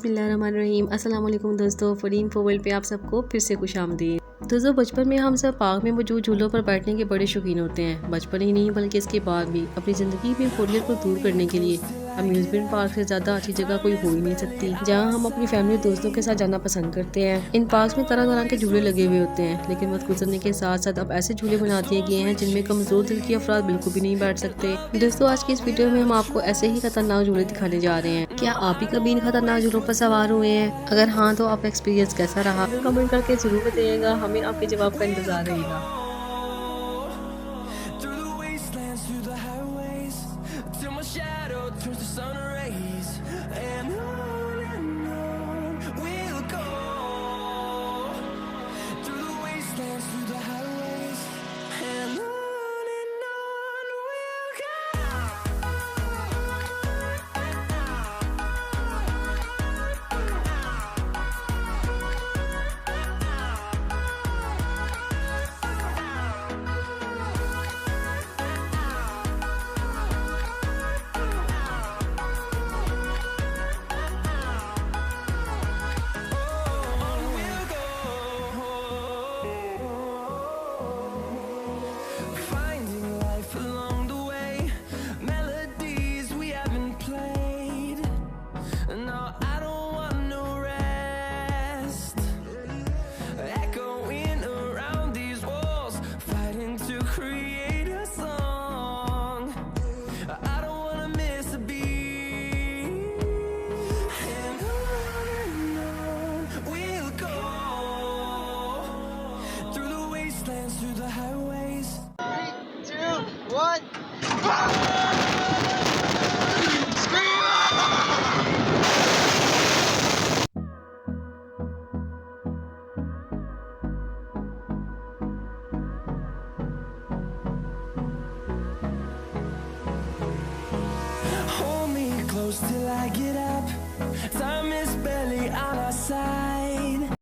बिस्मिल्लाहिर्रहमानिर्रहीम। अस्सलाम वालेकुम दोस्तों, फरीन वर्ल्ड पे आप सबको फिर से खुशामदीद। दोस्तों, बचपन में हम सब पार्क में मौजूद झूलों पर बैठने के बड़े शौकीन होते हैं। बचपन ही नहीं बल्कि इसके बाद भी अपनी ज़िंदगी में बोरियत को दूर करने के लिए अम्यूज़मेंट पार्क से ज़्यादा अच्छी जगह कोई हो ही नहीं सकती, जहाँ हम अपनी फैमिली दोस्तों के साथ जाना पसंद करते हैं। इन पार्क में तरह तरह के झूले लगे हुए होते हैं, लेकिन वक्त गुजरने के साथ साथ अब ऐसे झूले बना दिए गए हैं जिनमें कमज़ोर दिल के अफराद बिल्कुल भी नहीं बैठ सकते। दोस्तों, आज की इस वीडियो में हम आपको ऐसे ही खतरनाक झूले दिखाने जा रहे हैं। क्या आप भी कभी इन खतरनाक झूलों पर सवार हुए हैं? अगर हाँ, तो आपका एक्सपीरियंस कैसा रहा? कमेंट करके जरूर बताइएगा, हमें आपके जवाब का इंतजार रहेगा। Through the highways. 3, 2, 1. Scream Hold me close till I get up. Time is barely on our side.